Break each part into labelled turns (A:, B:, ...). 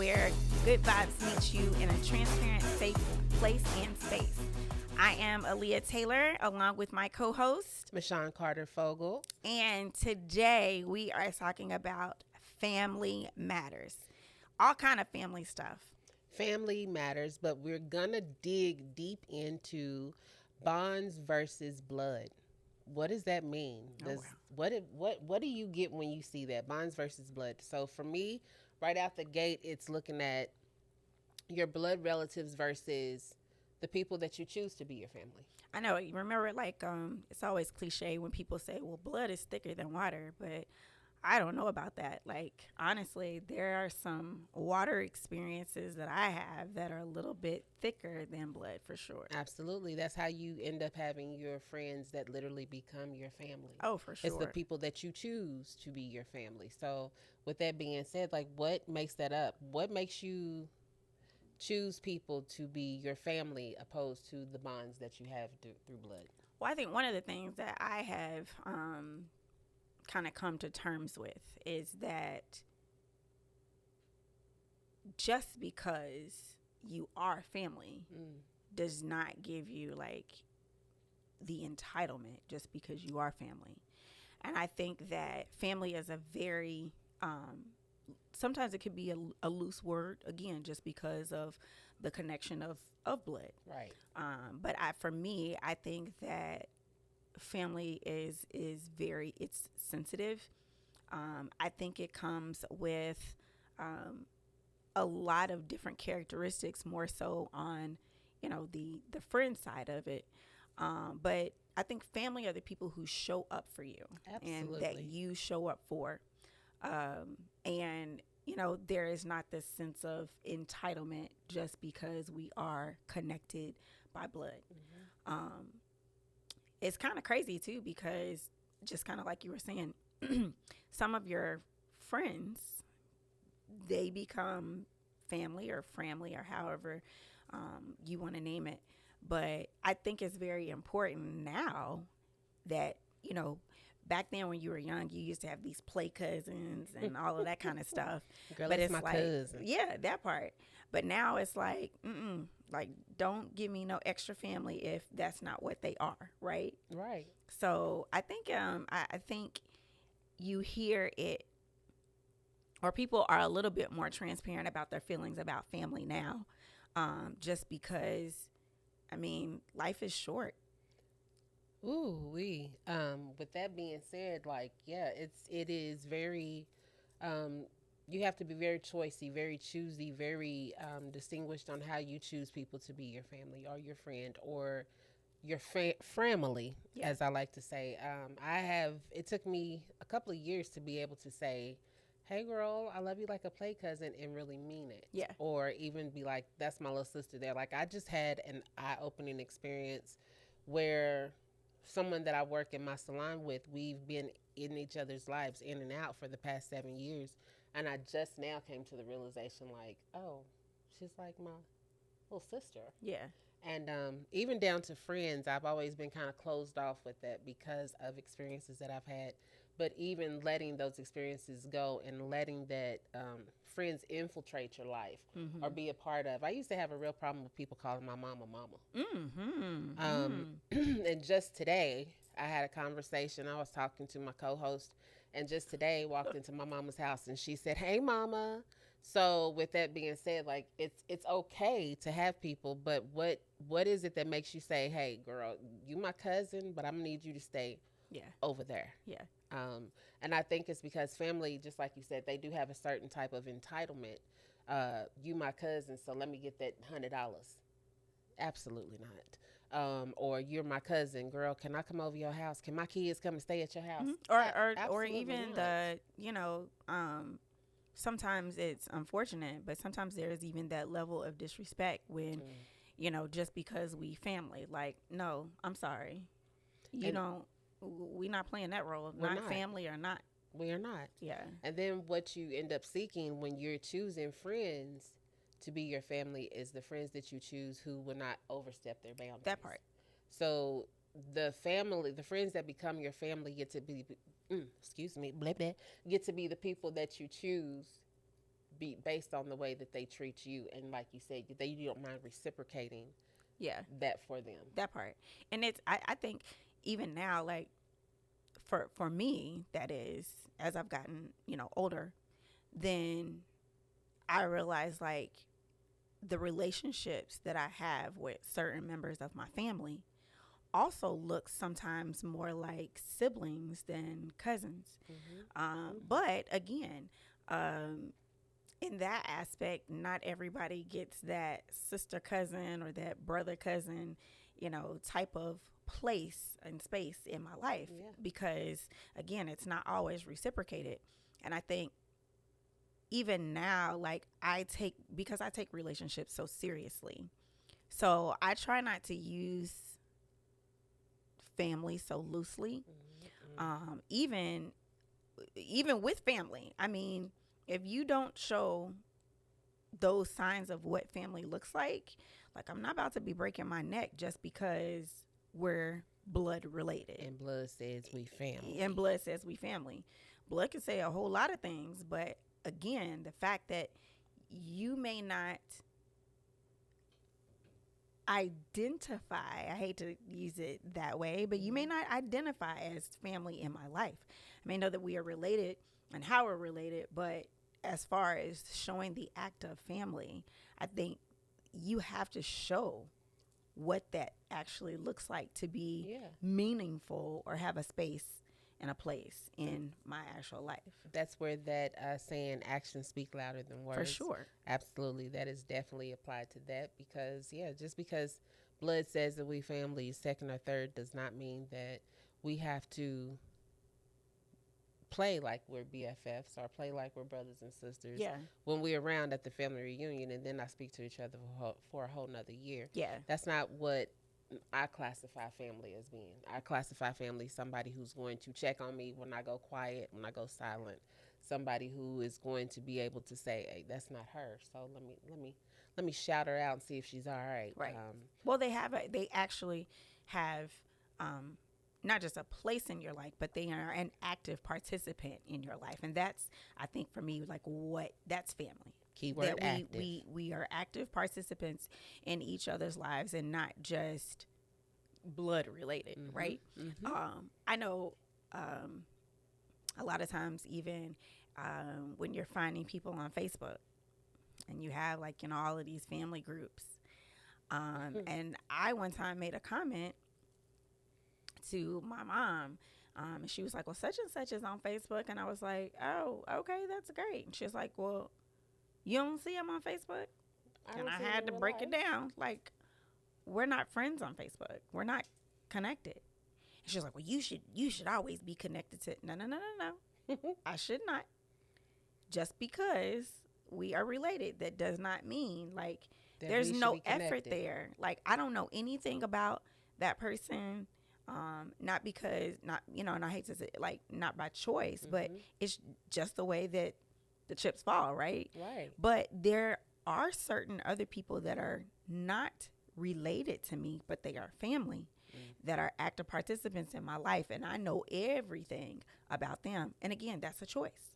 A: where good vibes meet you in a transparent, safe place and space. I am Aaliyah Taylor, along with my co-host,
B: Michonne Carter Fogle.
A: and today we are talking about family matters. All kind of family stuff.
B: Family matters, but we're gonna dig deep into bonds versus blood. What does that mean? What do you get when you see that bonds versus blood? So for me, right out the gate, it's looking at your blood relatives versus the people that you choose to be your family.
A: I know. You remember, it's always cliche when people say, "Well, blood is thicker than water," but I don't know about that. Like, honestly, there are some water experiences that I have that are a little bit thicker than blood for sure.
B: Absolutely. That's how you end up having your friends that literally become your family.
A: Oh, for sure.
B: It's the people that you choose to be your family. So, with that being said, like, what makes that up? What makes you choose people to be your family opposed to the bonds that you have through blood?
A: Well, I think one of the things that I have kind of come to terms with is that just because you are family does not give you like the entitlement just because you are family. And I think that family is a very sometimes it could be a loose word, again, just because of the connection of blood.
B: Right.
A: But for me, I think that family is very, it's sensitive. I think it comes with a lot of different characteristics, more so on, the friend side of it. But I think family are the people who show up for you.
B: Absolutely.
A: And that you show up for. And there is not this sense of entitlement just because we are connected by blood. It's kind of crazy too, because just kind of like you were saying, some of your friends, they become family or framily or however you want to name it. But I think it's very important now that, back then when you were young, you used to have these play cousins and all of that kind of stuff.
B: Girl,
A: but
B: that's
A: it's
B: my
A: like,
B: cousin.
A: yeah, that part. But now it's like, like, don't give me no extra family if that's not what they are, right?
B: Right.
A: So I think I think you hear it, or people are a little bit more transparent about their feelings about family now, just because, life is short.
B: Ooh, with that being said, like, yeah, it is very, you have to be very choosy, very choosy, very distinguished on how you choose people to be your family or your friend or your family,
A: Yeah.
B: as I like to say. It took me a couple of years to be able to say, hey, girl, I love you like a play cousin and really mean it.
A: Yeah.
B: Or even be like, that's my little sister there. Like, I just had an eye-opening experience where someone that I work in my salon with, we've been in each other's lives in and out for the past 7 years. And I just now came to the realization, like, oh, she's like my little sister.
A: Yeah.
B: And even down to friends, I've always been kind of closed off with that because of experiences that I've had. But even letting those experiences go and letting that friends infiltrate your life or be a part of. I used to have a real problem with people calling my mama mama. And just today, I had a conversation. I was talking to my co-host, and just today walked into my mama's house, and she said, "Hey, mama." So with that being said, like, it's okay to have people, but what is it that makes you say, "Hey, girl, you my cousin, but I'm gonna need you to stay over there."
A: Yeah.
B: And I think it's because family, just like you said, they do have a certain type of entitlement. You my cousin, so let me get that $100. Absolutely not. Or you're my cousin, girl. Can I come over your house? Can my kids come and stay at your house?
A: Or even
B: not.
A: sometimes it's unfortunate, but sometimes there's even that level of disrespect when, just because we family. Like, no, I'm sorry, we're not playing that role. Not family or not.
B: We are not.
A: Yeah.
B: And then what you end up seeking when you're choosing friends to be your family is the friends that you choose who will not overstep their boundaries.
A: That part.
B: So the friends that become your family get to be, blah, blah, get to be the people that you choose be based on the way that they treat you, and like you said, you don't mind reciprocating
A: Yeah,
B: that for them.
A: that part. And I think even now, like for me, that is, as I've gotten, older, then I realize like the relationships that I have with certain members of my family also look sometimes more like siblings than cousins. But again, in that aspect, not everybody gets that sister cousin or that brother cousin, type of place and space in my life, because again, it's not always reciprocated. And I think even now, like because I take relationships so seriously, so I try not to use family so loosely. Even with family, I mean, if you don't show those signs of what family looks like I'm not about to be breaking my neck just because we're blood related.
B: And blood says we family.
A: Blood can say a whole lot of things, but again, the fact that you may not identify, I hate to use it that way, but you may not identify as family in my life. I may know that we are related and how we're related, but as far as showing the act of family, I think you have to show what that actually looks like to be meaningful or have a space and a place in my actual life.
B: That's where that saying actions speak louder than words.
A: For sure.
B: Absolutely. That is definitely applied to that because, just because blood says that we family second or third does not mean that we have to play like we're BFFs or play like we're brothers and sisters when we're around at the family reunion and then not speak to each other for a whole nother year. That's not what I classify family as being. I classify family somebody who's going to check on me when I go quiet, when I go silent. Somebody who is going to be able to say, "Hey, that's not her. So let me shout her out and see if she's all right."
A: Right. Well, they actually have not just a place in your life, but they are an active participant in your life, and that's, I think, for me, like that's family.
B: Keyword
A: that
B: active.
A: We are active participants in each other's lives and not just blood related, right? I know a lot of times, even when you're finding people on Facebook and you have all of these family groups, and I one time made a comment to my mom, and she was like, "Well, such and such is on Facebook," and I was like, "Oh, okay, that's great." And she was like, "Well, you don't see him on Facebook?" And I had to break it down. Like, we're not friends on Facebook. We're not connected. And she was like, "Well, you should always be connected to." No. I should not. Just because we are related, that does not mean that there's no effort there. Like, I don't know anything about that person. Not because, and I hate to say not by choice, but it's just the way that the chips fall, right?
B: Right.
A: But there are certain other people that are not related to me, but they are family, that are active participants in my life, and I know everything about them. And again, that's a choice.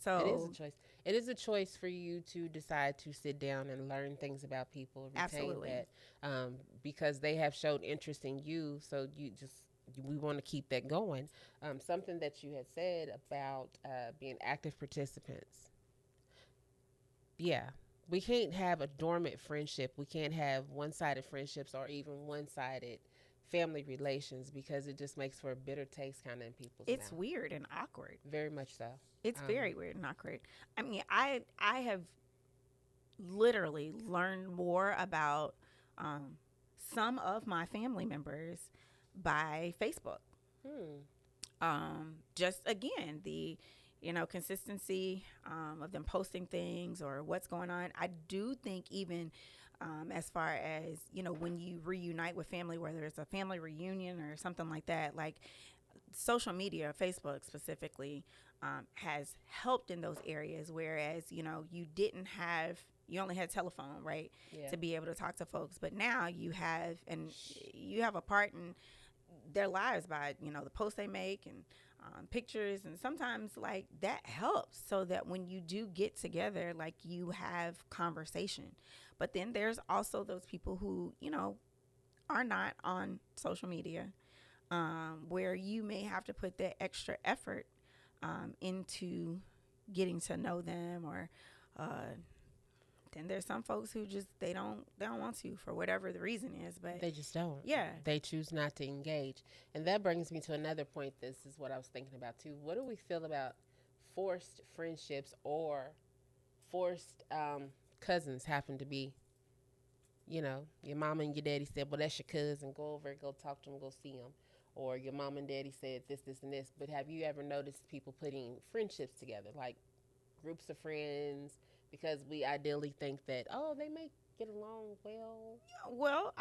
A: So
B: it is a choice. It is a choice for you to decide to sit down and learn things about people, retain that, because they have showed interest in you. So we want to keep that going. Something that you had said about being active participants. Yeah, we can't have a dormant friendship. We can't have one-sided friendships or even one-sided family relations, because it just makes for a bitter taste kind of in people's mouth.
A: It's weird and awkward.
B: Very much so.
A: It's very weird and awkward. I mean, I have literally learned more about some of my family members by Facebook. Just again, the consistency of them posting things or what's going on. I do think even as far as when you reunite with family, whether it's a family reunion or something like that, like social media, Facebook specifically, has helped in those areas. Whereas you only had telephone, right, to be able to talk to folks, but now you have a part in their lives by the posts they make and pictures, and sometimes like that helps so that when you do get together, like you have conversation. But then there's also those people who, are not on social media, where you may have to put that extra effort into getting to know them, or then there's some folks who just they don't want to for whatever the reason is, but
B: They just don't.
A: yeah.
B: They choose not to engage. And that brings me to another point. This is what I was thinking about too. What do we feel about forced friendships, or forced cousins happen to be, your mama and your daddy said, well, that's your cousin. Go over and go talk to him, go see him. Or your mom and daddy said this, this, and this. But have you ever noticed people putting friendships together, like groups of friends, because we ideally think that, oh, they may get along well?
A: Well,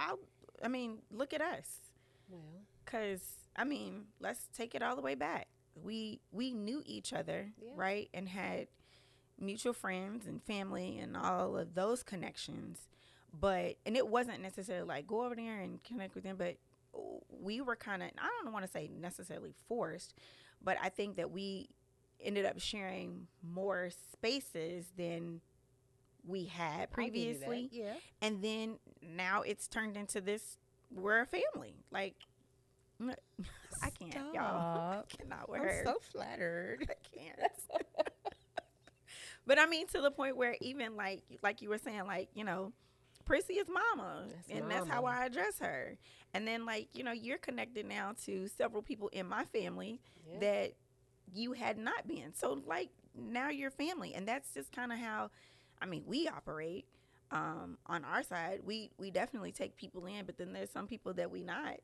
A: I mean, look at us.
B: Well,
A: Because, I mean, let's take it all the way back. We knew each other,
B: Yeah.
A: right? And had mutual friends and family and all of those connections. And it wasn't necessarily like go over there and connect with them, but we were kind of, I don't want to say necessarily forced, but I think that we ended up sharing more spaces than we had
B: I'll give you that.
A: previously.
B: Yeah.
A: And then now it's turned into this, we're a family. Like, I can't, y'all. I cannot with her.
B: I'm so flattered.
A: I can't. But I mean, to the point where even like you were saying, like, Prissy is mama. That's how I address her. And then, like, you're connected now to several people in my family
B: Yeah.
A: that you had not been. So, like, now you're family. And that's just kind of how, I mean, we operate. On our side, we definitely take people in, but then there's some people that we not,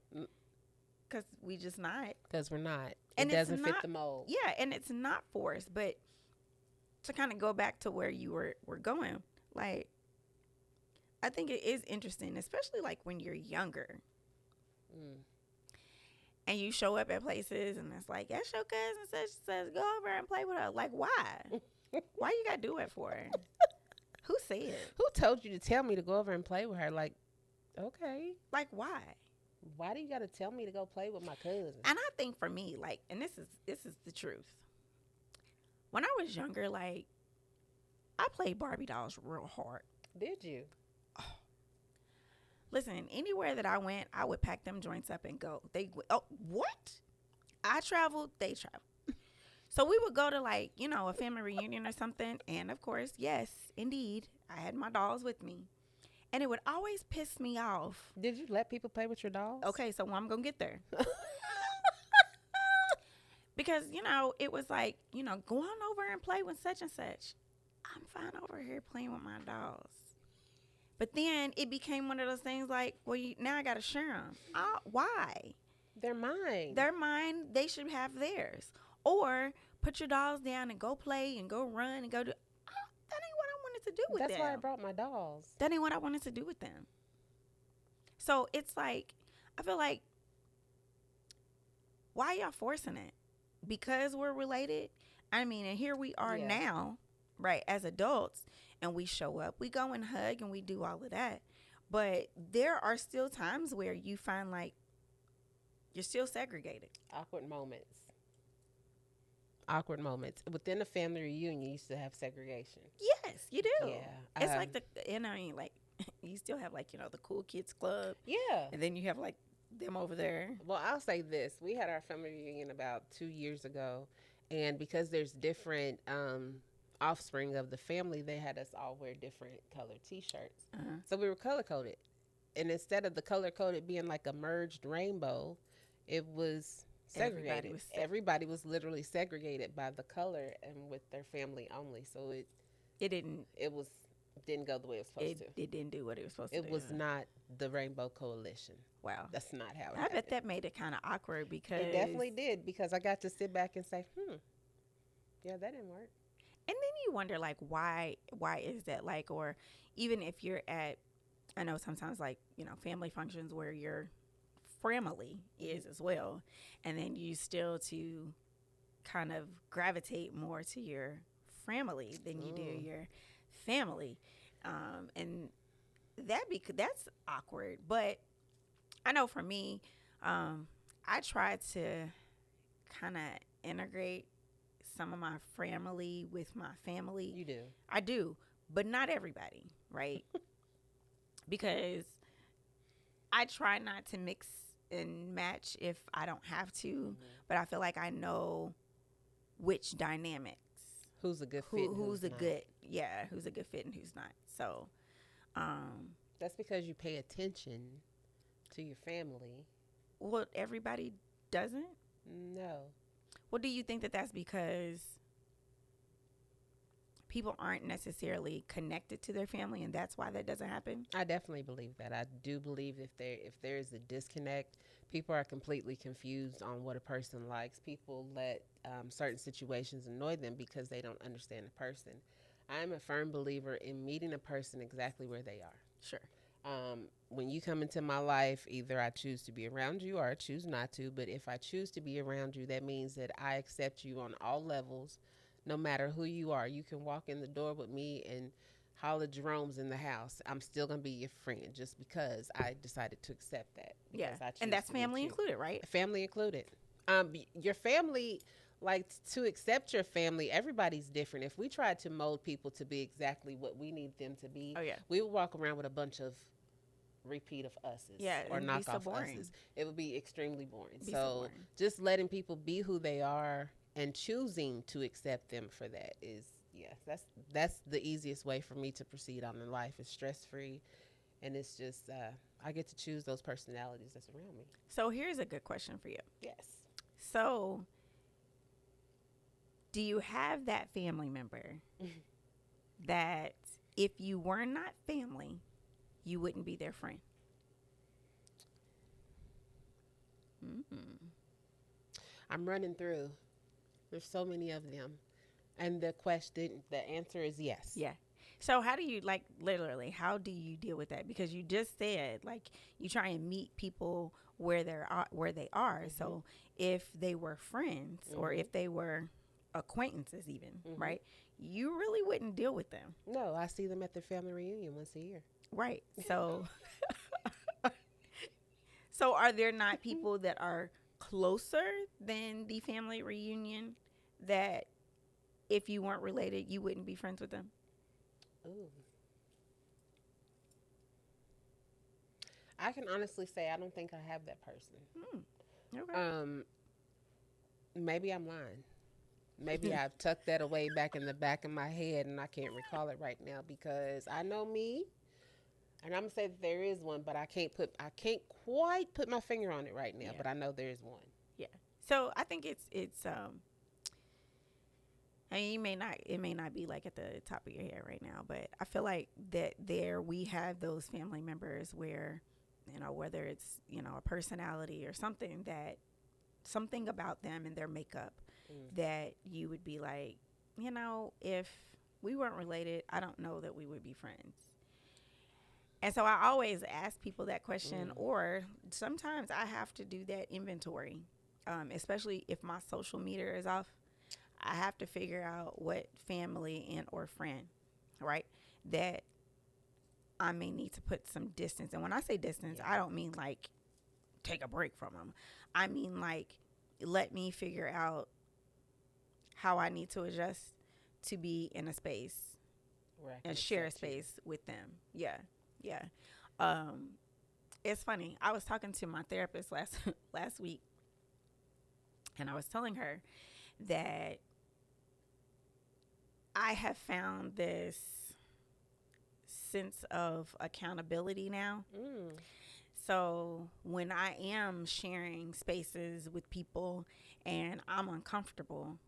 A: because we just not.
B: Because we're not.
A: And
B: it doesn't
A: it's
B: fit
A: not,
B: the mold.
A: Yeah, and it's not forced. But to kind of go back to where you were going, like, I think it is interesting, especially like when you're younger and you show up at places and it's like, that's your cousin such and such, go over and play with her. Like, why? Why you got to do it for? Who said?
B: Who told you to tell me to go over and play with her? Like, okay.
A: Like, why?
B: Why do you got to tell me to go play with my cousin?
A: And I think for me, like, and this is the truth. When I was younger, like, I played Barbie dolls real hard.
B: Did you?
A: Listen, anywhere that I went, I would pack them joints up and go. What? I traveled, they traveled. So we would go to, like, a family reunion or something. And, of course, yes, indeed, I had my dolls with me. And it would always piss me off.
B: Did you let people play with your dolls?
A: Okay, so I'm going to get there. Because, it was like, go on over and play with such and such. I'm fine over here playing with my dolls. But then it became one of those things like, well, now I got to share them. Why?
B: They're mine.
A: They're mine. They should have theirs. Or put your dolls down and go play and go run and go do. That ain't what I wanted to do with them.
B: That's why I brought my dolls.
A: That ain't what I wanted to do with them. So it's like, I feel like, why y'all forcing it? Because we're related? I mean, and here we are now, right, as adults, and we show up. We go and hug and we do all of that. But there are still times where you find like you're still segregated.
B: Awkward moments. Within a family reunion, you used to have segregation.
A: Yes, you do.
B: Yeah.
A: It's like like you still have like, the cool kids club.
B: Yeah.
A: And then you have like them over there.
B: Well, I'll say this. We had our family reunion about 2 years ago. And because there's different offspring of the family, they had us all wear different colored T-shirts.
A: Uh-huh.
B: So we were color-coded. And instead of the color-coded being like a merged rainbow, it was segregated. Everybody was literally segregated by the color and with their family only. So it didn't go the way it was supposed to.
A: It didn't do what it was supposed to do.
B: It was not the Rainbow Coalition.
A: Wow.
B: That's not how it
A: I
B: happened.
A: bet that made it kind of awkward because...
B: It definitely did, because I got to sit back and say, yeah, that didn't work.
A: And then you wonder, like, why is that? Like, or even if you're at, I know sometimes, like, family functions where your family is as well, and then you still to kind of gravitate more to your family than you do your family. And that's awkward. But I know for me, I try to kind of integrate some of my family with my family.
B: You do.
A: I do, but not everybody, right? Because I try not to mix and match if I don't have to, but I feel like I know which dynamics.
B: Who's a good fit?
A: Who's a
B: not.
A: good, yeah, who's a good fit and who's not. So,
B: that's because you pay attention to your family.
A: well, everybody doesn't.
B: No.
A: Well, do you think that that's because people aren't necessarily connected to their family and that's why that doesn't happen?
B: I definitely believe that. I do believe if there is a disconnect, people are completely confused on what a person likes. People let certain situations annoy them because they don't understand the person. I'm a firm believer in meeting a person exactly where they are.
A: Sure.
B: When you come into my life, either I choose to be around you or I choose not to. But if I choose to be around you, that means that I accept you on all levels, no matter who you are. You can walk in the door with me and holler Jerome's in the house. I'm still going to be your friend just because I decided to accept that.
A: Yeah.
B: I choose
A: And that's
B: to meet
A: family
B: you.
A: included, right?
B: Family included. Your family, like to accept your family, everybody's different. If we tried to mold people to be exactly what we need them to be,
A: Oh, yeah.
B: we would walk around with a bunch of repeat of us's,
A: Yeah,
B: or
A: it would be so
B: knockoff
A: boring.
B: us's. It would be extremely boring.
A: Be so
B: So
A: boring.
B: just letting people be who they are and choosing to accept them for that is, yeah, that's the easiest way for me to proceed on in life. It's stress free, and it's just I get to choose those personalities that's around me.
A: So here's a good question for you.
B: Yes.
A: So, do you have that family member that if you were not family, you wouldn't be their friend?
B: I'm running through. There's so many of them. And the answer is yes.
A: Yeah. So how do you, like, literally, how do you deal with that? Because you just said, like, you try and meet people where they are. So if they were friends or if they were acquaintances even, right, you really wouldn't deal with them.
B: No, I see them at their family reunion once a year.
A: Right. So so are there not people that are closer than the family reunion that if you weren't related, you wouldn't be friends with them?
B: Ooh. I can honestly say I don't think I have that person.
A: Okay.
B: Maybe I'm lying. Maybe I've tucked that away back in the back of my head and I can't recall it right now because I know me. And I'm gonna say that there is one, but I can't quite put my finger on it right now, but I know there is one.
A: Yeah. So I think it's I mean, it may not be like at the top of your head right now, but I feel like that we have those family members where, whether it's, a personality or something about them and their makeup that you would be like, if we weren't related, I don't know that we would be friends. And so I always ask people that question, or sometimes I have to do that inventory, especially if my social meter is off. I have to figure out what family and or friend, right, that I may need to put some distance. And when I say distance, I don't mean like take a break from them. I mean like let me figure out how I need to adjust to be in a space and share a space with them. Yeah. Yeah. It's funny. I was talking to my therapist last week, and I was telling her that I have found this sense of accountability now. So when I am sharing spaces with people and I'm uncomfortable,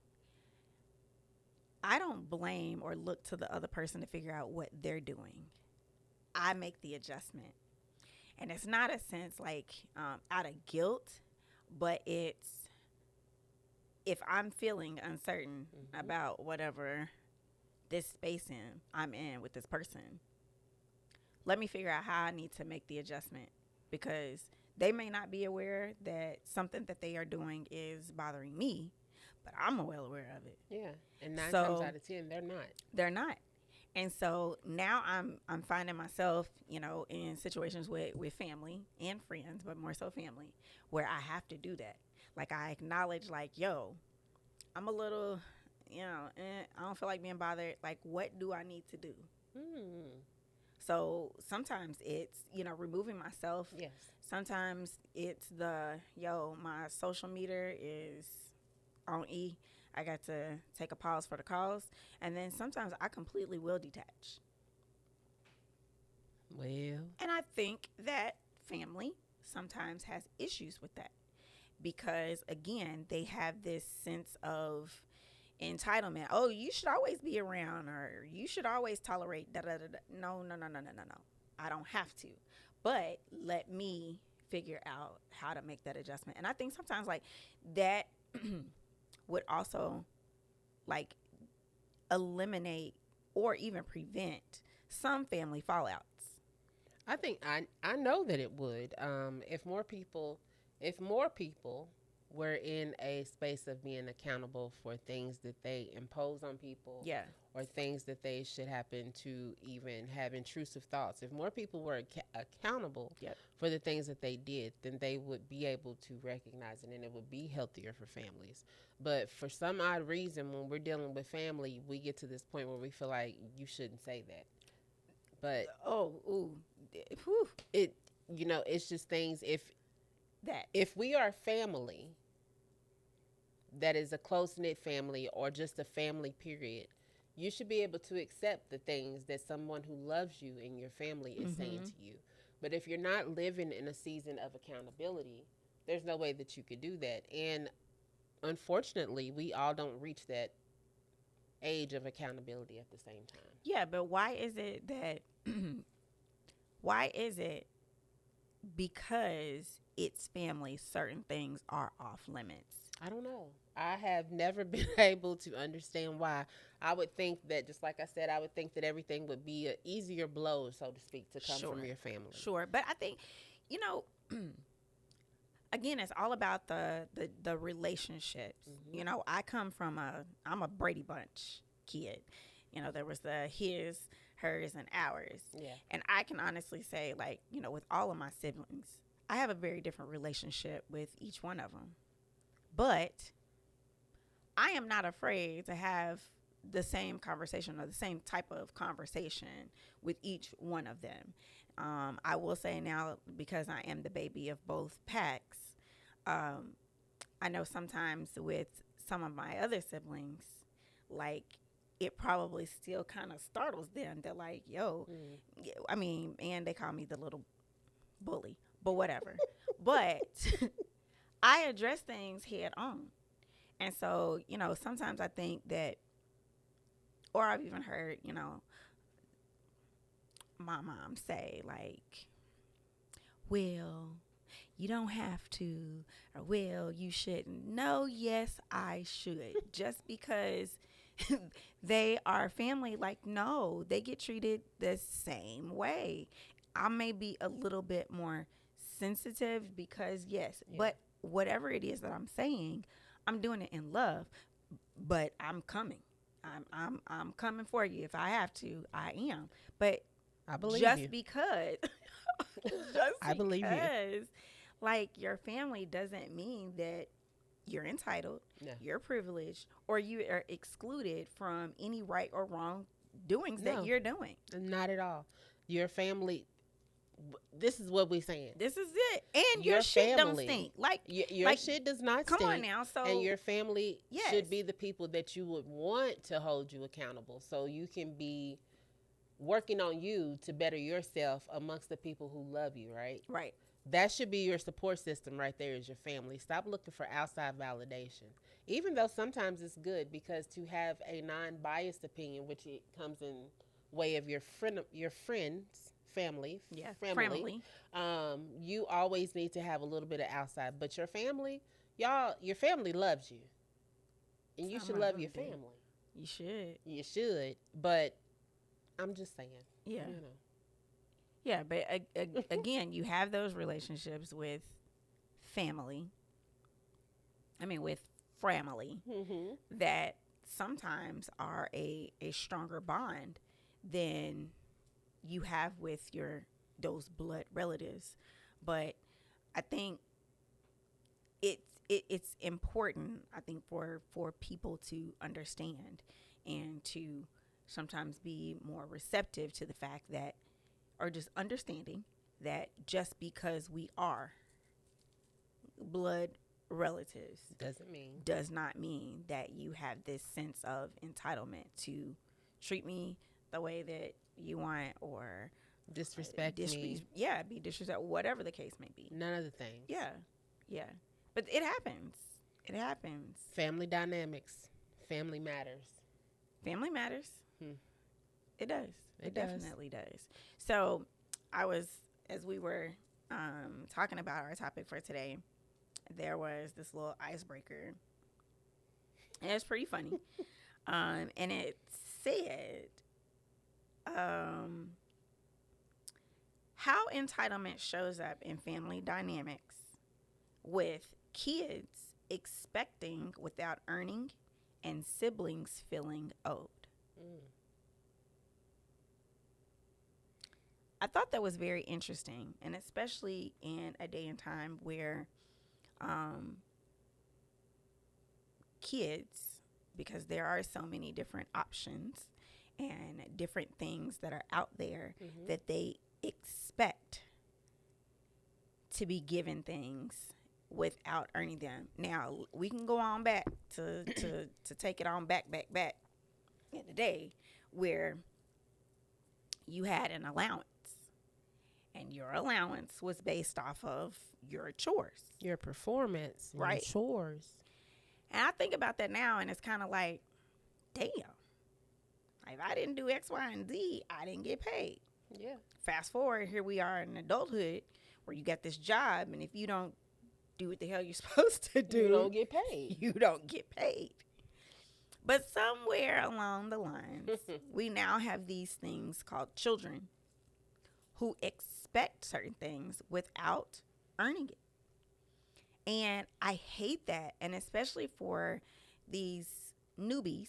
A: I don't blame or look to the other person to figure out what they're doing. I make the adjustment. And it's not a sense like out of guilt, but it's if I'm feeling uncertain about whatever this space I'm in with this person, let me figure out how I need to make the adjustment, because they may not be aware that something that they are doing is bothering me, but I'm well aware of it.
B: Yeah, and 9 times out of 10, they're not.
A: They're not. And so now I'm finding myself, in situations with family and friends, but more so family, where I have to do that. Like I acknowledge like, yo, I'm a little, I don't feel like being bothered. Like, what do I need to do?
B: Mm.
A: So sometimes it's, removing myself.
B: Yes.
A: Sometimes it's my social meter is on E. I got to take a pause for the cause. And then sometimes I completely will detach.
B: Well,
A: And I think that family sometimes has issues with that because, again, they have this sense of entitlement. Oh, you should always be around, or you should always tolerate. Da, da, da, da. No, no, no, no, no, no, no. I don't have to. But let me figure out how to make that adjustment. And I think sometimes like that would also like eliminate or even prevent some family fallouts.
B: I think I know that it would. If more people were in a space of being accountable for things that they impose on people,
A: Yeah.
B: or things that they should happen to even have intrusive thoughts. If more people were accountable
A: Yep.
B: for the things that they did, then they would be able to recognize it, and it would be healthier for families. But for some odd reason, when we're dealing with family, we get to this point where we feel like you shouldn't say that. But
A: Oh, ooh, whew,
B: it, it's just things.
A: that.
B: If we are family that is a close knit family, or just a family period, you should be able to accept the things that someone who loves you and your family is saying to you. But if you're not living in a season of accountability, there's no way that you could do that. And unfortunately, we all don't reach that age of accountability at the same time.
A: Yeah, but why is it that? Why is it because it's family? Certain things are off limits.
B: I don't know. I have never been able to understand why. I would think that, just like I said, I would think that everything would be an easier blow, so to speak, to come from your family.
A: Sure, but I think, again, it's all about the relationships. I come from I'm a Brady Bunch kid. There was the his, hers, and ours.
B: Yeah.
A: And I can honestly say, like, with all of my siblings, I have a very different relationship with each one of them. But I am not afraid to have the same conversation or the same type of conversation with each one of them. I will say now, because I am the baby of both packs, I know sometimes with some of my other siblings, like, it probably still kind of startles them. They're like, yo, I mean, and they call me the little bully, but whatever. But I address things head on. And so, sometimes I think that, or I've even heard, my mom say, like, well, you don't have to, or well, you shouldn't. No, yes, I should. Just because they are family, like, no, they get treated the same way. I may be a little bit more sensitive because, yes, but whatever it is that I'm saying, I'm doing it in love, but I'm coming. I'm coming for you. If I have to, I am. But
B: I believe
A: just
B: you.
A: because
B: I believe you.
A: Like, your family doesn't mean that you're entitled, you're privileged, or you are excluded from any right or wrong doings that you're doing.
B: Not at all. Your family, this is what we're saying.
A: This is it. And your shit don't stink. Like,
B: your shit does not stink.
A: Come on now. So,
B: and your family should be the people that you would want to hold you accountable, so you can be working on you to better yourself amongst the people who love you, right?
A: Right.
B: That should be your support system right there, is your family. Stop looking for outside validation. Even though sometimes it's good, because to have a non-biased opinion, which it comes in way of your friends, family, you always need to have a little bit of outside. But your family, your family loves you. And you should love your family.
A: You should.
B: You should. But I'm just saying.
A: Yeah. Yeah, but again, you have those relationships with family. I mean, with family that sometimes are a stronger bond than you have with those blood relatives. But I think it's important, I think, for people to understand and to sometimes be more receptive to the fact that, or just understanding that just because we are blood relatives does not mean that you have this sense of entitlement to treat me the way that you want, or
B: disrespect me.
A: Yeah, be disrespectful, whatever the case may be.
B: None of the things.
A: Yeah, but it happens. It happens.
B: Family dynamics. Family matters.
A: Family matters. It does. It
B: does.
A: Definitely does. So as we were talking about our topic for today, there was this little icebreaker, and it's pretty funny. And it said, how entitlement shows up in family dynamics with kids expecting without earning and siblings feeling owed. I thought that was very interesting, and especially in a day and time where kids, because there are so many different options and different things that are out there, that they expect to be given things without earning them. Now, we can go on back to take it on back in the day where you had an allowance, and your allowance was based off of your chores,
B: your performance,
A: right?
B: Your chores.
A: And I think about that now, and it's kind of like, damn, if I didn't do X, Y, and Z, I didn't get paid.
B: Yeah.
A: Fast forward, here we are in adulthood where you got this job, and if you don't do what the hell you're supposed to do,
B: you don't get paid.
A: You don't get paid. But somewhere along the lines, we now have these things called children who expect certain things without earning it. And I hate that. And especially for these newbies,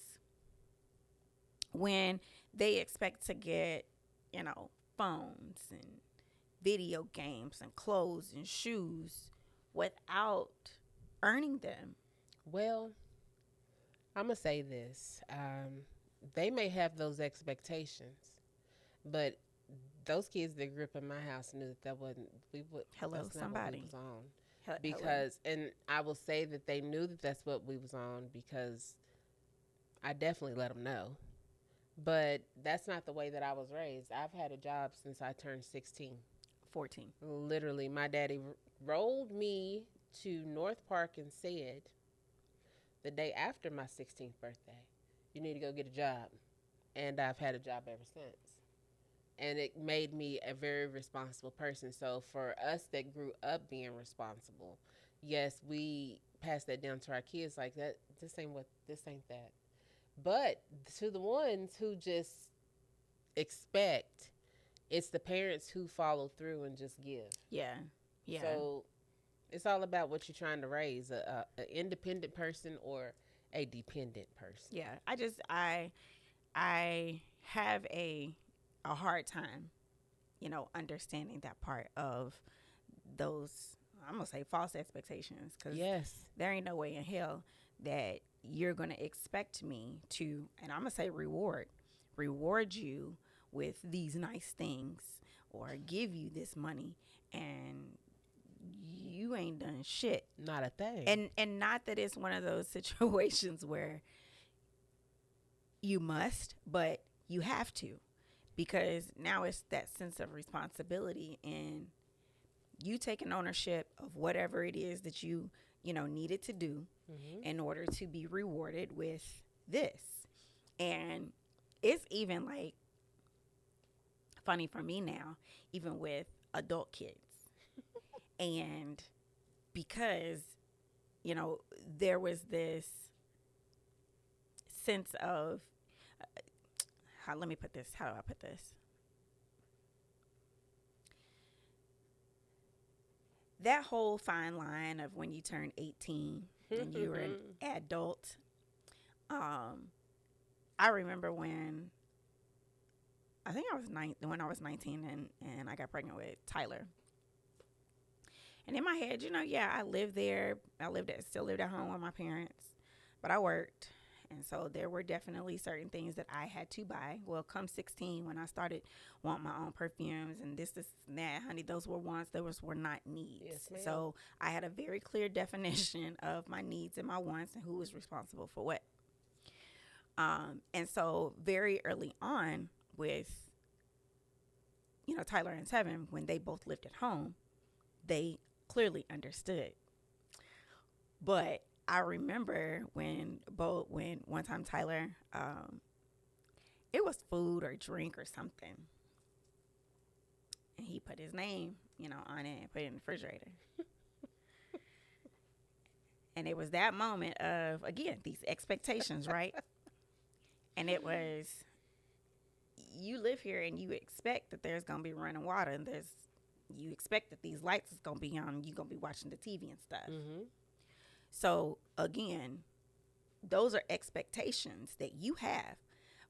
A: when they expect to get, phones and video games and clothes and shoes without earning them.
B: Well, I'm going to say this. They may have those expectations, but those kids that grew up in my house knew that wasn't,
A: Hello,
B: that's not
A: somebody.
B: what we was on. Because, and I will say that they knew that that's what we was on because I definitely let them know. But that's not the way that I was raised. I've had a job since I turned 16.
A: 14.
B: Literally, my daddy rolled me to North Park and said, the day after my 16th birthday, you need to go get a job. And I've had a job ever since. And it made me a very responsible person. So for us that grew up being responsible, yes, we pass that down to our kids like that. This ain't that. But to the ones who just expect, it's the parents who follow through and just give.
A: Yeah.
B: So it's all about what you're trying to raise, an independent person or a dependent person.
A: Yeah. I have a hard time, understanding that part of those, I'm going to say, false expectations. Because there ain't no way in hell that you're going to expect me to, and I'm going to say reward you with these nice things or give you this money, and you ain't done shit.
B: Not a thing.
A: And not that it's one of those situations where you must, but you have to, because now it's that sense of responsibility and you taking ownership of whatever it is that you needed to do in order to be rewarded with this. And it's even like funny for me now, even with adult kids. And because, there was this sense of, how do I put this? That whole fine line of when you turn 18 and you're an adult. I remember when I was 19 and I got pregnant with Tyler. And in my head, yeah, I lived there. Still lived at home with my parents, but I worked. And so there were definitely certain things that I had to buy. Well, come 16, when I started wanting my own perfumes and this, that, honey, those were wants. Those were not needs.
B: Yes, ma'am.
A: So I had a very clear definition of my needs and my wants and who was responsible for what. And so very early on with, Tyler and Tevin, when they both lived at home, they clearly understood. But I remember when one time Tyler, it was food or drink or something, and he put his name, on it and put it in the refrigerator. And it was that moment of, again, these expectations, right? And it was, you live here and you expect that there's going to be running water, and you expect that these lights is going to be on and you're going to be watching the TV and stuff.
B: Mm-hmm.
A: So, again, those are expectations that you have.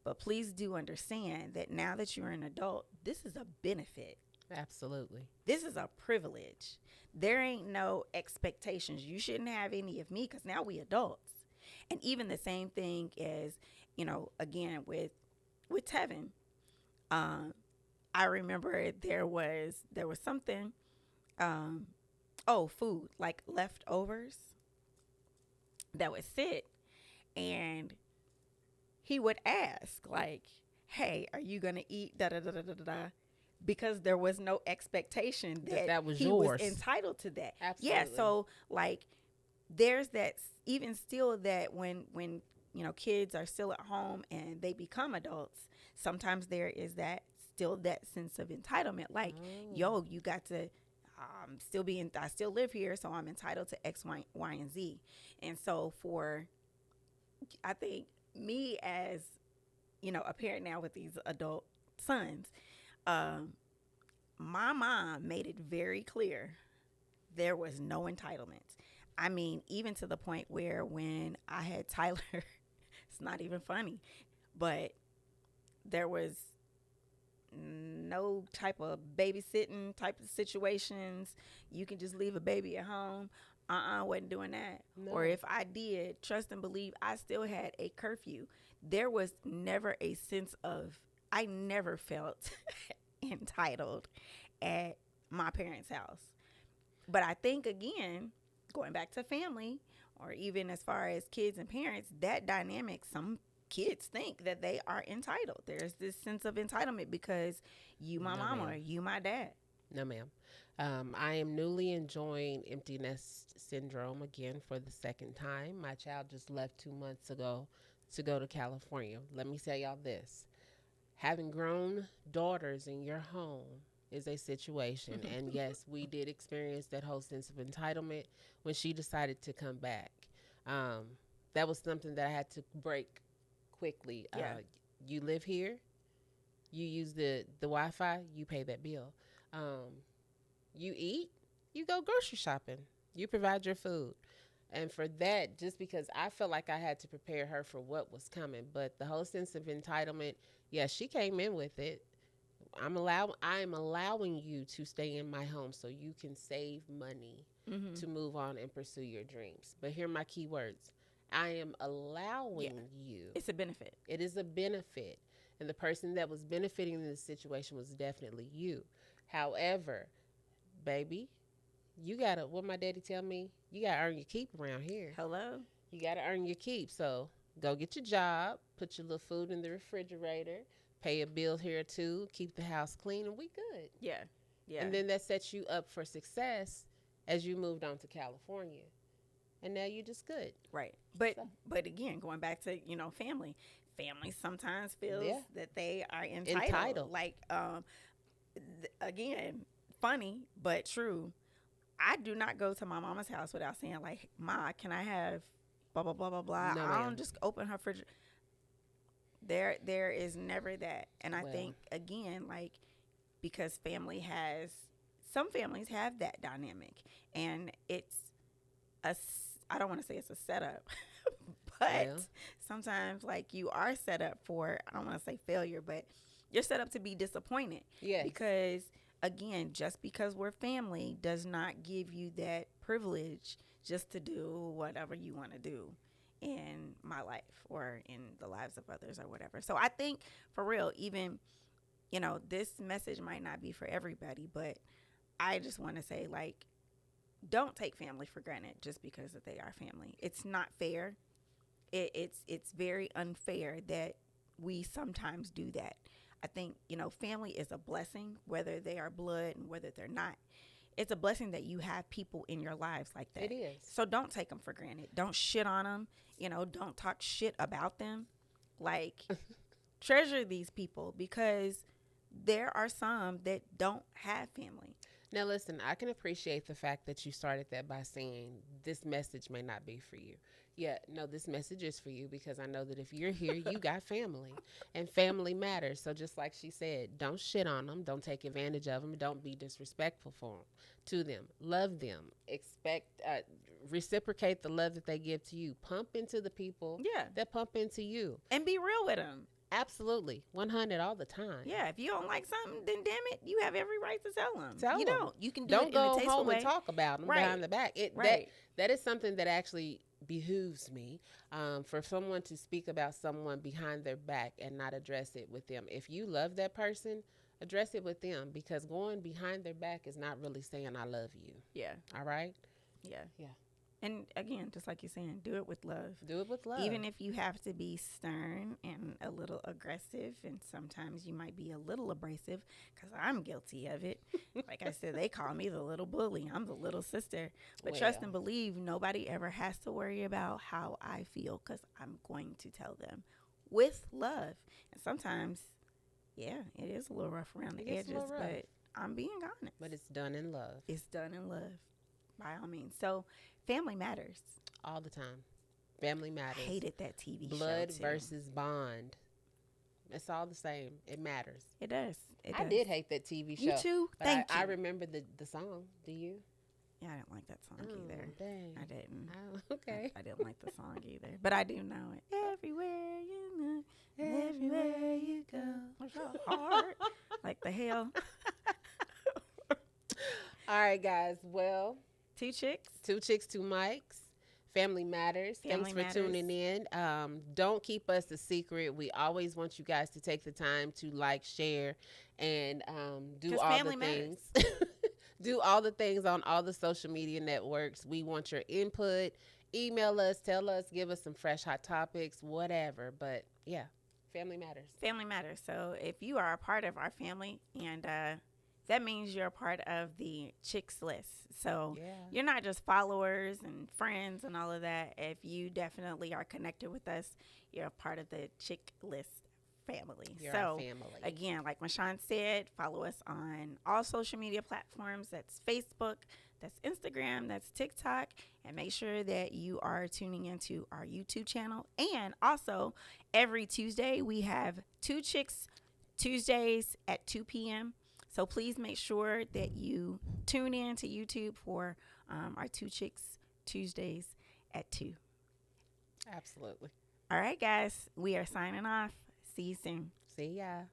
A: But please do understand that now that you're an adult, this is a benefit.
B: Absolutely.
A: This is a privilege. There ain't no expectations. You shouldn't have any of me because now we adults. And even the same thing as, again, with Tevin, I remember there was something, food, like leftovers that would sit, and he would ask, like, hey, are you going to eat da da da da da da? Because there was no expectation that
B: was
A: he
B: yours.
A: was entitled to that.
B: Absolutely.
A: Yeah, so like there's that, even still, that when kids are still at home and they become adults, sometimes there is that sense of entitlement, like, yo, you got to I still live here, so I'm entitled to X, Y, and Z. And so I think me as, a parent now with these adult sons, my mom made it very clear there was no entitlement. I mean, even to the point where when I had Tyler, it's not even funny, but there was no type of babysitting type of situations. You can just leave a baby at home. Wasn't doing that.
B: No.
A: Or if I did, trust and believe, I still had a curfew. There was never a sense of, I never felt entitled at my parents' house. But I think, again, going back to family, or even as far as kids and parents, that dynamic, some kids think that they are entitled. There's this sense of entitlement because you my mama, or you my dad.
B: No, ma'am. I am newly enjoying empty nest syndrome again for the second time. My child just left 2 months ago to go to California. Let me tell y'all this. Having grown daughters in your home is a situation. And yes, we did experience that whole sense of entitlement when she decided to come back. That was something that I had to break quickly.
A: Yeah.
B: You live here, you use the Wi-Fi, you pay that bill. You eat, you go grocery shopping, you provide your food. And for that, just because I felt like I had to prepare her for what was coming, but the whole sense of entitlement, yeah, she came in with it. I am allowing you to stay in my home so you can save money to move on and pursue your dreams. But here are my key words. I am allowing you.
A: It's a benefit.
B: It is a benefit. And the person that was benefiting in this situation was definitely you. However, baby, you got to, what my daddy tell me, you got to earn your keep around here.
A: Hello?
B: You got to earn your keep. So go get your job, put your little food in the refrigerator, pay a bill here or two, keep the house clean, and we good.
A: Yeah. Yeah.
B: And then that sets you up for success as you moved on to California. And now you're just good.
A: Right. But again, going back to, family sometimes feels that they are entitled. Like, again, funny, but true. I do not go to my mama's house without saying, like, Ma, can I have blah, blah, blah, blah, blah.
B: No,
A: I don't just open her fridge. There is never that. And I think, again, like, because some families have that dynamic. And it's I don't want to say it's a setup, but sometimes, like, you are set up for, I don't want to say failure, but you're set up to be disappointed.
B: Yes.
A: Because, again, just because we're family does not give you that privilege just to do whatever you want to do in my life or in the lives of others or whatever. So I think for real, even, this message might not be for everybody, but I just want to say, like, don't take family for granted just because that they are family. It's not fair. It's very unfair that we sometimes do that. I think, family is a blessing, whether they are blood and whether they're not. It's a blessing that you have people in your lives like that.
B: It is.
A: So don't take them for granted. Don't shit on them. Don't talk shit about them. Like, treasure these people, because there are some that don't have family.
B: Now, listen, I can appreciate the fact that you started that by saying this message may not be for you. Yeah, no, this message is for you, because I know that if you're here, you got family, and family matters. So just like she said, don't shit on them. Don't take advantage of them. Don't be disrespectful to them. Love them. Reciprocate the love that they give to you. Pump into the people that pump into you.
A: And be real with them.
B: Absolutely. 100 all the time.
A: Yeah, if you don't like something, then damn it, you have every right to tell them.
B: You
A: don't. You can do
B: don't
A: it in a
B: go
A: tasteful
B: home
A: way.
B: and talk about them behind the back. That is something that actually behooves me, for someone to speak about someone behind their back and not address it with them. If you love that person, address it with them, because going behind their back is not really saying I love you.
A: Yeah.
B: All right?
A: Yeah.
B: Yeah.
A: And again, just like you're saying, do it with love.
B: Do it with love.
A: Even if you have to be stern and a little aggressive, and sometimes you might be a little abrasive, because I'm guilty of it. Like I said, they call me the little bully. I'm the little sister. But trust and believe, nobody ever has to worry about how I feel, because I'm going to tell them with love. And sometimes, yeah, it is a little rough around the edges, but I'm being honest.
B: But it's done in love.
A: It's done in love, by all means. So family matters.
B: All the time. Family matters.
A: I hated that TV show.
B: Blood versus bond. It's all the same. It matters.
A: It does.
B: I did hate that TV show.
A: You too? Thank you.
B: I remember the song. Do you?
A: Yeah, I didn't like that song either.
B: Dang.
A: I didn't.
B: Oh, okay.
A: I didn't like the song either. But I do know it. Everywhere you look, everywhere you go. What's your heart? Like the hell.
B: All right, guys. Well,
A: Two Chicks,
B: Two Mics. Family matters. Thanks for tuning in. Don't keep us a secret. We always want you guys to take the time to like, share, and do all the things. Do all the things on all the social media networks. We want your input. Email us, tell us, give us some fresh hot topics, whatever. But yeah, family matters.
A: Family matters. So if you are a part of our family, and that means you're a part of the Chicks list. So you're not just followers and friends and all of that. If you definitely are connected with us, you're a part of the Chick list family.
B: You're
A: so
B: our family.
A: Again, like Mashawn said, follow us on all social media platforms. That's Facebook, that's Instagram, that's TikTok. And make sure that you are tuning into our YouTube channel. And also, every Tuesday, we have Two Chicks Tuesdays at 2 p.m. So please make sure that you tune in to YouTube for our Two Chicks Tuesdays at 2.
B: Absolutely.
A: All right, guys. We are signing off. See you soon.
B: See ya.